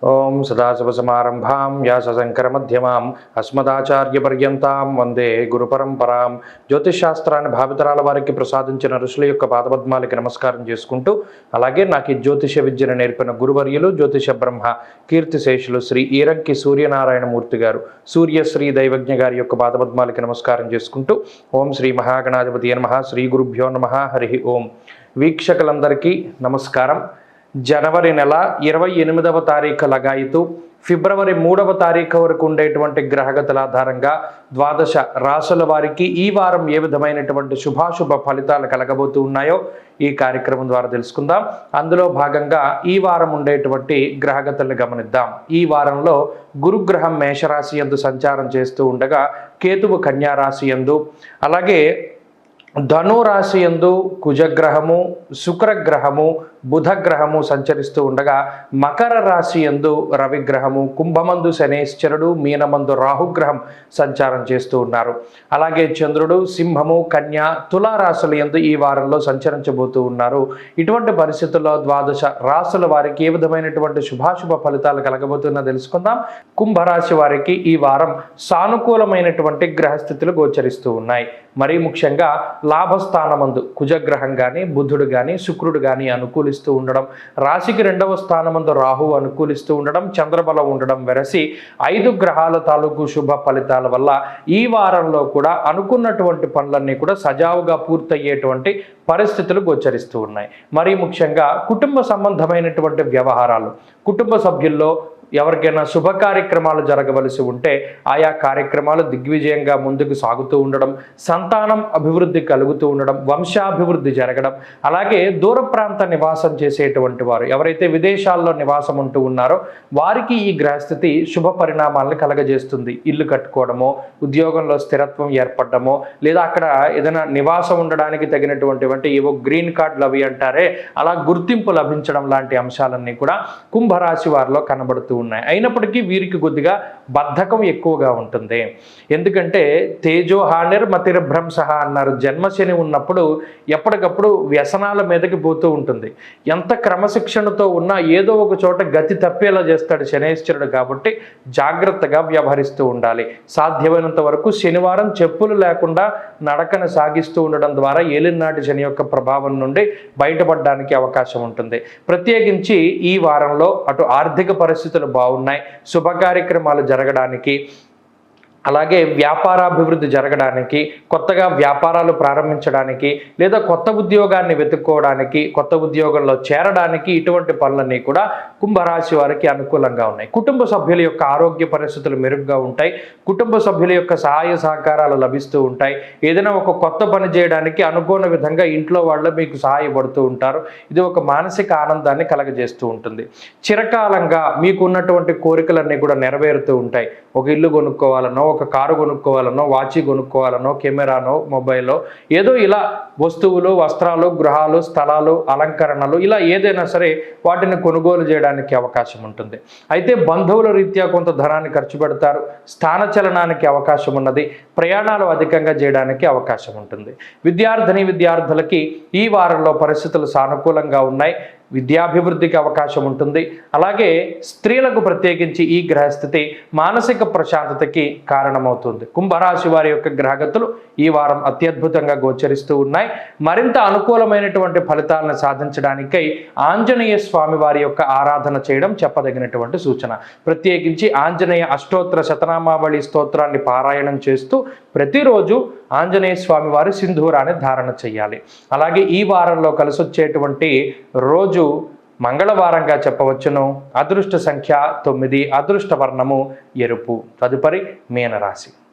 ఓం సదాశివసమారంభాం వ్యాసశంకరమధ్యమాం అస్మదాచార్యపర్యంతాం వందే గురుపరంపరాం. జ్యోతిషాస్త్రాన్ని భావితరాల వారికి ప్రసాదించిన ఋషుల యొక్క పాదపద్మాలకి నమస్కారం చేసుకుంటూ, అలాగే నాకు ఈ జ్యోతిష విద్యను నేర్పిన గురువర్యులు జ్యోతిష బ్రహ్మ కీర్తిశేషులు శ్రీ ఈరంకి సూర్యనారాయణమూర్తి గారు, సూర్యశ్రీ దైవజ్ఞ గారి యొక్క పాదపద్మాలకి నమస్కారం చేసుకుంటూ, ఓం శ్రీ మహాగణాధిపతి నమః, శ్రీ గురుభ్యో నమః, హరి ఓం. వీక్షకులందరికీ నమస్కారం. జనవరి నెల 28వ తారీఖు లగాయితూ ఫిబ్రవరి 3వ తారీఖు వరకు ఉండేటువంటి గ్రహగతుల ఆధారంగా ద్వాదశ రాశుల వారికి ఈ వారం ఏ విధమైనటువంటి శుభాశుభ ఫలితాలు కలగబోతూ ఉన్నాయో ఈ కార్యక్రమం ద్వారా తెలుసుకుందాం. అందులో భాగంగా ఈ వారం ఉండేటువంటి గ్రహగతులను గమనిద్దాం. ఈ వారంలో గురుగ్రహం మేషరాశి యందు సంచారం చేస్తూ ఉండగా, కేతువు కన్యా రాశి యందు, అలాగే ధనురాశి యందు కుజగ్రహము, శుక్రగ్రహము, బుధగ్రహము సంచరిస్తూ ఉండగా, మకర రాశి యందు రవిగ్రహము, కుంభమందు శనేశ్వరుడు, మీనమందు రాహుగ్రహం సంచారం చేస్తూ ఉన్నారు. అలాగే చంద్రుడు సింహము, కన్య, తులారాశుల యందు ఈ వారంలో సంచరించబోతూ ఉన్నారు. ఇటువంటి పరిస్థితుల్లో ద్వాదశ రాశుల వారికి ఏ విధమైనటువంటి శుభాశుభ ఫలితాలు కలగబోతున్నా తెలుసుకుందాం. కుంభరాశి వారికి ఈ వారం సానుకూలమైనటువంటి గ్రహస్థితులు గోచరిస్తూ ఉన్నాయి. మరీ ముఖ్యంగా లాభస్థానమందు కుజగ్రహం కానీ, బుధుడు కానీ, శుక్రుడు కానీ అనుకూలిస్తూ ఉండడం, రాశికి 2వ స్థానమందు రాహు అనుకూలిస్తూ ఉండడం, చంద్రబలం ఉండడం వెరసి 5 గ్రహాల తాలూకు శుభ ఫలితాల వల్ల ఈ వారంలో కూడా అనుకున్నటువంటి పనులన్నీ కూడా సజావుగా పూర్తయ్యేటువంటి పరిస్థితులు గోచరిస్తూ ఉన్నాయి. మరీ ముఖ్యంగా కుటుంబ సంబంధమైనటువంటి వ్యవహారాలు, కుటుంబ సభ్యుల్లో ఎవరికైనా శుభ కార్యక్రమాలు జరగవలసి ఉంటే ఆయా కార్యక్రమాలు దిగ్విజయంగా ముందుకు సాగుతూ ఉండడం, సంతానం అభివృద్ధి కలుగుతూ ఉండడం, వంశాభివృద్ధి జరగడం, అలాగే దూర ప్రాంత నివాసం చేసేటువంటి వారు ఎవరైతే విదేశాల్లో నివాసం ఉంటూ ఉన్నారో వారికి ఈ గ్రహస్థితి శుభ పరిణామాలను కలగజేస్తుంది. ఇల్లు కట్టుకోవడమో, ఉద్యోగంలో స్థిరత్వం ఏర్పడమో, లేదా అక్కడ ఏదైనా నివాసం ఉండడానికి తగినటువంటి ఏవో గ్రీన్ కార్డులు అవి అంటారే, అలా గుర్తింపు లభించడం లాంటి అంశాలన్నీ కూడా కుంభరాశి వారిలో కనబడుతూ ఉన్నాయి. అయినప్పటికీ వీరికి కొద్దిగా బద్ధకం ఎక్కువగా ఉంటుంది. ఎందుకంటే తేజో హానిర్ మతిర్భ్రంశః అన్నారు. జన్మశని ఉన్నప్పుడు ఎప్పటికప్పుడు వ్యసనాల మీదకి పోతూ ఉంటుంది. ఎంత క్రమశిక్షణతో ఉన్నా ఏదో ఒక చోట గతి తప్పేలా చేస్తాడు శనేశ్వరుడు. కాబట్టి జాగ్రత్తగా వ్యవహరిస్తూ ఉండాలి. సాధ్యమైనంత వరకు శనివారం చెప్పులు లేకుండా నడకను సాగిస్తూ ఉండడం ద్వారా ఏలినాటి శని యొక్క ప్రభావం నుండి బయటపడడానికి అవకాశం ఉంటుంది. ప్రత్యేకించి ఈ వారంలో అటు ఆర్థిక పరిస్థితులు బాగున్నాయి, శుభ కార్యక్రమాలు జరగడానికి, అలాగే వ్యాపారాభివృద్ధి జరగడానికి, కొత్తగా వ్యాపారాలు ప్రారంభించడానికి, లేదా కొత్త ఉద్యోగాన్ని వెతుక్కోవడానికి, కొత్త ఉద్యోగంలో చేరడానికి ఇటువంటి పనులన్నీ కూడా కుంభరాశి వారికి అనుకూలంగా ఉన్నాయి. కుటుంబ సభ్యుల యొక్క ఆరోగ్య పరిస్థితులు మెరుగ్గా ఉంటాయి. కుటుంబ సభ్యుల యొక్క సహాయ సహకారాలు లభిస్తూ ఉంటాయి. ఏదైనా ఒక కొత్త పని చేయడానికి అనుకోని విధంగా ఇంట్లో వాళ్ళు మీకు సహాయపడుతూ ఉంటారు. ఇది ఒక మానసిక ఆనందాన్ని కలగజేస్తూ ఉంటుంది. చిరకాలంగా మీకు ఉన్నటువంటి కోరికలన్నీ కూడా నెరవేరుతూ ఉంటాయి. ఒక ఇల్లు కొనుక్కోవాలనో, ఒక కారు కొనుక్కోవాలనో, వాచి కొనుక్కోవాలనో, కెమెరానో, మొబైల్లో ఏదో ఇలా వస్తువులు, వస్త్రాలు, గృహాలు, స్థలాలు, అలంకరణలు ఇలా ఏదైనా సరే వాటిని కొనుగోలు చేయడానికి అవకాశం ఉంటుంది. అయితే బంధువుల రీత్యా కొంత ధనాన్ని ఖర్చు పెడతారు. స్థానచలనానికి అవకాశం ఉన్నది. ప్రయాణాలు అధికంగా చేయడానికి అవకాశం ఉంటుంది. విద్యార్థులకి ఈ వారంలో పరిస్థితులు సానుకూలంగా ఉన్నాయి. విద్యాభివృద్ధికి అవకాశం ఉంటుంది. అలాగే స్త్రీలకు ప్రత్యేకించి ఈ గ్రహస్థితి మానసిక ప్రశాంతతకి కారణమవుతుంది. కుంభరాశి వారి యొక్క గ్రహగతులు ఈ వారం అత్యద్భుతంగా గోచరిస్తూ ఉన్నాయి. మరింత అనుకూలమైనటువంటి ఫలితాలను సాధించడానికై ఆంజనేయ స్వామి వారి యొక్క ఆరాధన చేయడం చెప్పదగినటువంటి సూచన. ప్రత్యేకించి ఆంజనేయ అష్టోత్తర శతనామావళి స్తోత్రాన్ని పారాయణం చేస్తూ ప్రతిరోజు ఆంజనేయ స్వామి వారి సింధూరాన్ని ధారణ చేయాలి. అలాగే ఈ వారంలో కలిసొచ్చేటువంటి రోజు మంగళవారంగా చెప్పవచ్చును. అదృష్ట సంఖ్య 9, అదృష్ట వర్ణము ఎరుపు. తదుపరి మీనరాశి.